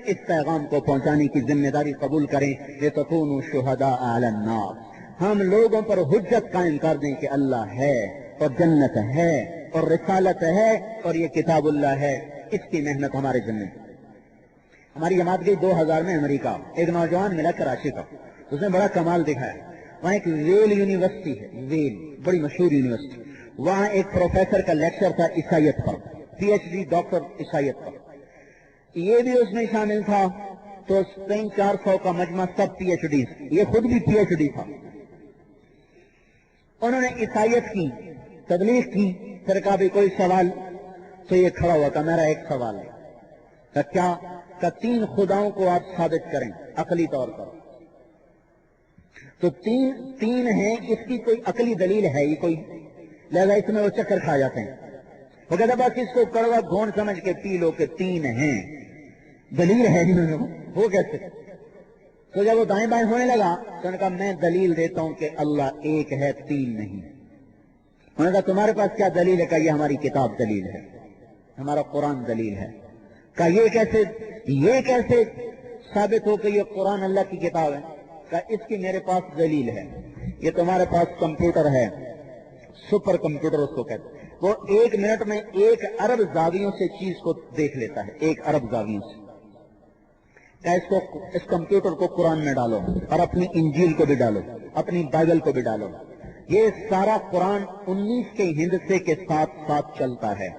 اس پیغام کو پہنچانے کی ذمہ داری قبول کریں لتکونوا شہداء علی الناس، ہم لوگوں پر حجت قائم کر دیں کہ اللہ ہے اور جنت ہے اور رسالت ہے اور یہ کتاب اللہ ہے، اس کی محنت ہمارے ذمہ۔ ہماری جماعت گئی 2000 میں امریکہ، ایک نوجوان ملا کراچی کا، اس نے بڑا کمال دکھایا۔ وہاں ایک ویل یونیورسٹی ہے، ویل بڑی مشہور یونیورسٹی، وہاں ایک پروفیسر کا لیکچر تھا عیسائیت پر، پی ایچ ڈی ڈاکٹر عیسائیت پر، یہ بھی اس میں شامل تھا۔ تو 300-400 کا مجمع سب پی ایچ ڈی، یہ خود بھی پی ایچ ڈی تھا۔ انہوں نے عیسائیت کی تبلیغ کی، پھر کہا بھی کوئی سوال؟ تو یہ کھڑا ہوا کہ میرا ایک سوال ہے۔ کہ کیا؟ کہ 3 خداؤں کو آپ ثابت کریں عقلی طور پر۔ تو تین ہیں، اس کی کوئی عقلی دلیل ہے ہی کوئی؟ لہذا اس میں وہ چکر کھا جاتے ہیں، وہ کہتا بس اس کو کڑوا گھون سمجھ کے پی لو کہ 3 ہیں، دلیل ہے ہی نہیں، وہ کیسے؟ تو جب وہ دائیں بائیں ہونے لگا تو انہوں نے کہا میں دلیل دیتا ہوں کہ اللہ ایک ہے 3 نہیں۔ انہوں نے کہا تمہارے پاس کیا دلیل ہے؟ کہ یہ ہماری کتاب دلیل ہے، ہمارا قرآن دلیل ہے۔ کہ یہ کیسے ثابت ہو کہ یہ قرآن اللہ کی کتاب ہے؟ کہ اس کی میرے پاس دلیل ہے، یہ تمہارے پاس کمپیوٹر ہے، سپر کمپیوٹر اس کو کہتے ہیں، وہ 1 منٹ میں 1 ارب زاویوں سے چیز کو دیکھ لیتا ہے، 1 ارب زاویوں سے۔ اس کمپیوٹر کو قرآن میں ڈالو اور اپنی انجیل کو بھی ڈالو، اپنی بائبل کو بھی ڈالو، یہ سارا قرآن 19 کے ہندسے کے ساتھ ساتھ چلتا ہے۔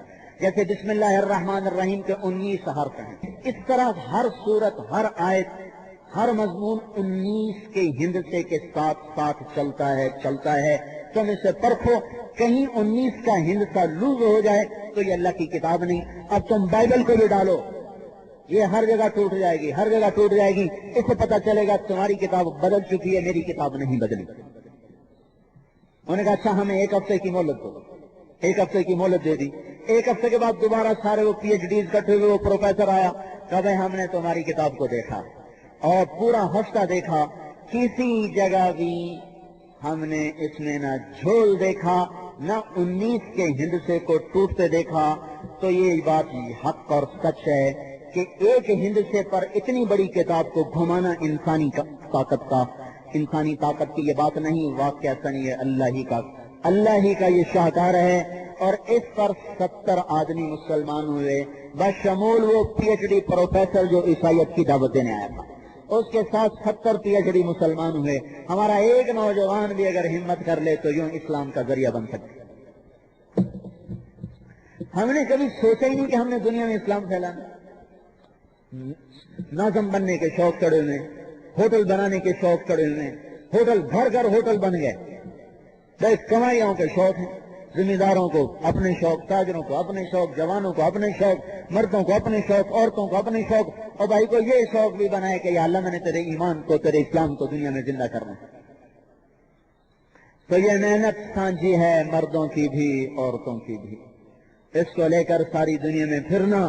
جیسے بسم اللہ الرحمن الرحیم کے 19 حرف ہیں، اس طرح ہر سورت، ہر آیت، ہر مضمون 19 کے ہندسے کے ساتھ ساتھ چلتا ہے۔ تم اسے پرکھو، کہیں 19 کا ہندسہ لوز ہو جائے تو یہ اللہ کی کتاب نہیں۔ اب تم بائبل کو بھی ڈالو، یہ ہر جگہ ٹوٹ جائے گی، ہر جگہ ٹوٹ جائے گی، اس سے پتہ چلے گا تمہاری کتاب بدل چکی ہے، میری کتاب نہیں بدلی۔ انہوں نے کہا اچھا ہمیں 1 ہفتے کی مہلت دو، 1 ہفتے کی مہلت دے دی۔ 1 ہفتے کے بعد دوبارہ سارے وہ پی ایچ ڈیز اکٹھے ہوئے، وہ پروفیسر آیا، کہا بھائی ہم نے تمہاری کتاب کو دیکھا اور پورا ہفتہ دیکھا، کسی جگہ بھی ہم نے اس میں نہ جھول دیکھا، نہ 19 کے ہندسے کو ٹوٹتے دیکھا۔ تو یہ بات حق اور سچ ہے کہ ایک ہندسے پر اتنی بڑی کتاب کو گھمانا انسانی طاقت کی یہ بات نہیں، واقعہ نہیں ہے، اللہ ہی کا یہ شاہکار ہے۔ اور اس پر 70 آدمی مسلمان ہوئے، بشمول وہ پی ایچ ڈی پروفیسر جو عیسائیت کی دعوت دینے آیا تھا، اس کے ساتھ 70 پی ایچ ڈی مسلمان ہوئے۔ ہمارا ایک نوجوان بھی اگر ہمت کر لے تو یوں اسلام کا ذریعہ بن سکتا۔ ہم نے کبھی سوچا ہی نہیں کہ ہم نے دنیا میں اسلام پھیلانا۔ ناظم بننے کے شوق چڑھے ہوئے، ہوٹل بنانے کے شوق چڑھے ہوئے، ہوٹل گھر گھر ہوٹل بن گئے، بس کمائیوں کے شوق ہیں، ذمہ داروں کو اپنے شوق، تاجروں کو اپنے شوق، جوانوں کو اپنے شوق، مردوں کو اپنے شوق، عورتوں کو اپنے شوق، اور بھائی کو یہ شوق بھی بنائے کہ یا اللہ میں نے تیرے ایمان کو، تیرے اسلام کو دنیا میں زندہ کرنا۔ تو یہ محنت سانجھی ہے، مردوں کی بھی عورتوں کی بھی، اس کو لے کر ساری دنیا میں پھرنا،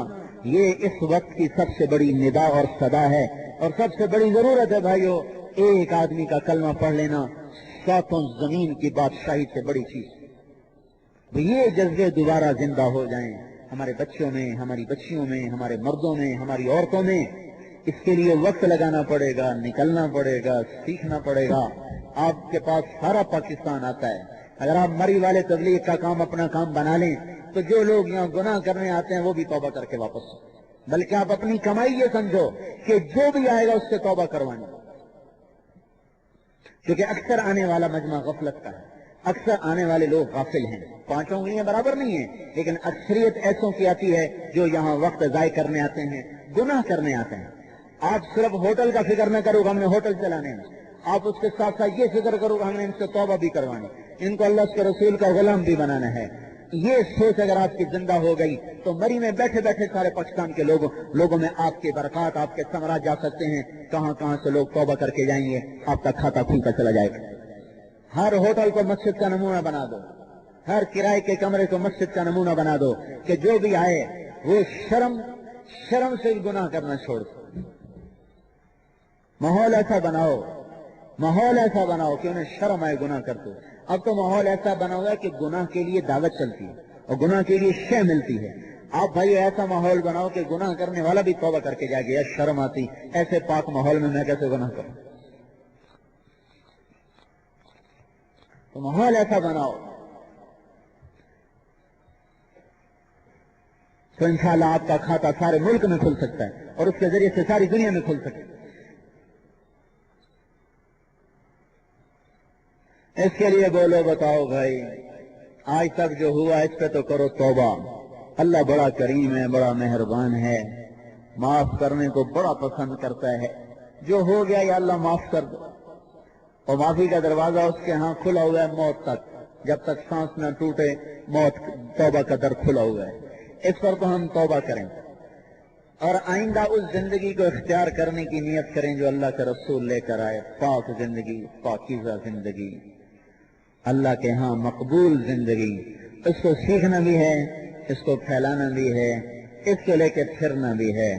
یہ اس وقت کی سب سے بڑی ندا اور صدا ہے، اور سب سے بڑی ضرورت ہے بھائیو۔ ایک آدمی کا کلمہ پڑھ لینا 7 زمین کی بادشاہی سے بڑی چیز۔ یہ جذبے دوبارہ زندہ ہو جائیں ہمارے بچوں میں، ہماری بچیوں میں، ہمارے مردوں میں، ہماری عورتوں میں۔ اس کے لیے وقت لگانا پڑے گا، نکلنا پڑے گا، سیکھنا پڑے گا۔ آپ کے پاس سارا پاکستان آتا ہے، اگر آپ مری والے تبلیغ کا کام اپنا کام بنا لیں تو جو لوگ یہاں گناہ کرنے آتے ہیں وہ بھی توبہ کر کے واپس، بلکہ آپ اپنی کمائی یہ سمجھو کہ جو بھی آئے گا اس سے توبہ کروانی، کیونکہ اکثر آنے والا مجمع غفلت کا ہے، اکثر آنے والے لوگ غافل ہیں، 5 انگلیاں برابر نہیں ہیں، لیکن اکثریت ایسوں کی آتی ہے جو یہاں وقت ضائع کرنے آتے ہیں، گناہ کرنے آتے ہیں۔ آپ صرف ہوٹل کا فکر نہ کرو کہ ہم نے ہوٹل چلانے ہیں، آپ اس کے ساتھ ساتھ یہ فکر کرو کہ ہم نے ان سے توبہ بھی کروانی، ان کو اللہ کے رسول کا غلام بھی بنانا ہے۔ یہ سوچ اگر آپ کی زندہ ہو گئی تو مری میں بیٹھے بیٹھے سارے پاکستان کے لوگوں میں آپ کے برکات، آپ کے ثمرات جا سکتے ہیں، کہاں کہاں سے لوگ توبہ کر کے جائیں گے، آپ کا کھاتا کھلتا چلا جائے گا۔ ہر ہوٹل کو مسجد کا نمونہ بنا دو، ہر کرائے کے کمرے کو مسجد کا نمونہ بنا دو کہ جو بھی آئے وہ شرم سے گناہ کرنا چھوڑ دو۔ ماحول ایسا بناؤ کہ انہیں شرم آئے گناہ کرتے۔ اب تو ماحول ایسا بنا ہوا ہے کہ گناہ کے لیے دعوت چلتی ہے اور گناہ کے لیے شے ملتی ہے۔ آپ بھائی ایسا ماحول بناؤ کہ گناہ کرنے والا بھی توبہ کر کے جائے گا. یا شرم آتی ایسے پاک ماحول میں کیسے گناہ کروں. تو ماحول ایسا بناؤ تو انشاءاللہ آپ کا کھاتا سارے ملک میں کھل سکتا ہے اور اس کے ذریعے سے ساری دنیا میں کھل سکتا ہے. اس کے لیے بولو بتاؤ بھائی آج تک جو ہوا اس پہ تو کرو توبہ. اللہ بڑا کریم ہے, بڑا مہربان ہے, معاف کرنے کو بڑا پسند کرتا ہے. جو ہو گیا یا اللہ معاف کر دو. اور معافی کا دروازہ اس کے ہاں کھلا ہوا ہے موت تک. جب تک سانس نہ ٹوٹے موت توبہ کا در کھلا ہوا ہے. اس پر تو ہم توبہ کریں اور آئندہ اس زندگی کو اختیار کرنے کی نیت کریں جو اللہ کے رسول لے کر آئے. پاک زندگی, پاکیزہ زندگی, اللہ کے ہاں مقبول زندگی. اس کو سیکھنا بھی ہے, اس کو پھیلانا بھی ہے, اس کو لے کے پھرنا بھی ہے.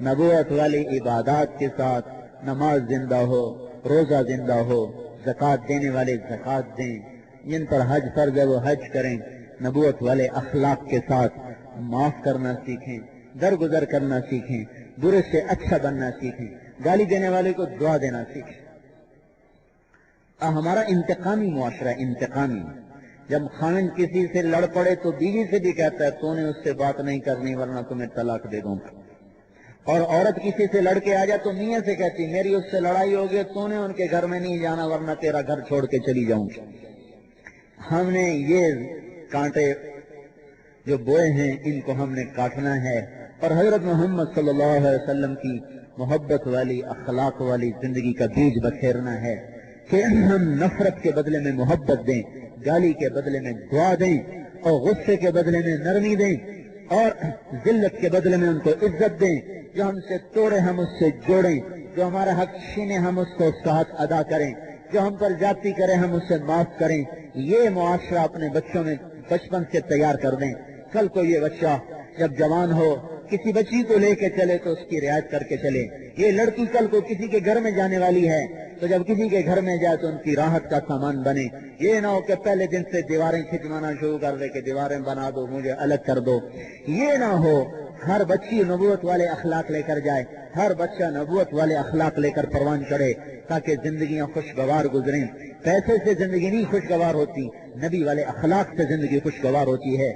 نبوت والی عبادات کے ساتھ نماز زندہ ہو, روزہ زندہ ہو, زکوٰۃ دینے والے زکوٰۃ دیں, جن پر حج فرض ہے وہ حج کریں. نبوت والے اخلاق کے ساتھ معاف کرنا سیکھیں, درگزر کرنا سیکھیں, برے سے اچھا بننا سیکھیں, گالی دینے والے کو دعا دینا سیکھیں. ہمارا انتقامی معاشرہ انتقامی. جب خاوند کسی سے لڑ پڑے تو بیوی سے بھی کہتا ہے تو نے اس سے بات نہیں کرنی ورنہ تمہیں طلاق دے دوں گا. اور عورت کسی سے لڑ کے آ جائے تو میاں سے کہتی میری اس سے لڑائی ہوگی تو نے ان کے گھر میں نہیں جانا ورنہ تیرا گھر چھوڑ کے چلی جاؤں گی. ہم نے یہ کانٹے جو بوئے ہیں ان کو ہم نے کاٹنا ہے اور حضرت محمد صلی اللہ علیہ وسلم کی محبت والی اخلاق والی زندگی کا بیج بکھیرنا ہے کہ ہم نفرت کے بدلے میں محبت دیں, گالی کے بدلے میں دعا دیں, اور غصے کے بدلے میں نرمی دیں, اور ذلت کے بدلے میں ان کو عزت دیں. جو ہم سے توڑے ہم اس سے جوڑیں, جو ہمارا حق چھینے ہم اس کو اس کا حق ادا کریں, جو ہم پر جاتی کرے ہم اسے معاف کریں. یہ معاشرہ اپنے بچوں میں بچپن سے تیار کر دیں. کل کو یہ بچہ جب جوان ہو کسی بچی کو لے کے چلے تو اس کی رعایت کر کے چلے. یہ لڑکی کل کو کسی کے گھر میں جانے والی ہے تو جب کسی کے گھر میں جائے تو ان کی راحت کا سامان بنے. یہ نہ ہو کہ پہلے دن سے دیواریں کھچوانا شروع کر دے کہ دیواریں بنا دو, مجھے الگ کر دو. یہ نہ ہو. ہر بچی نبوت والے اخلاق لے کر جائے, ہر بچہ نبوت والے اخلاق لے کر پروان چڑھے تاکہ زندگیاں خوشگوار گزریں. پیسے سے زندگی نہیں خوشگوار ہوتی, نبی والے اخلاق سے زندگی خوشگوار ہوتی ہے.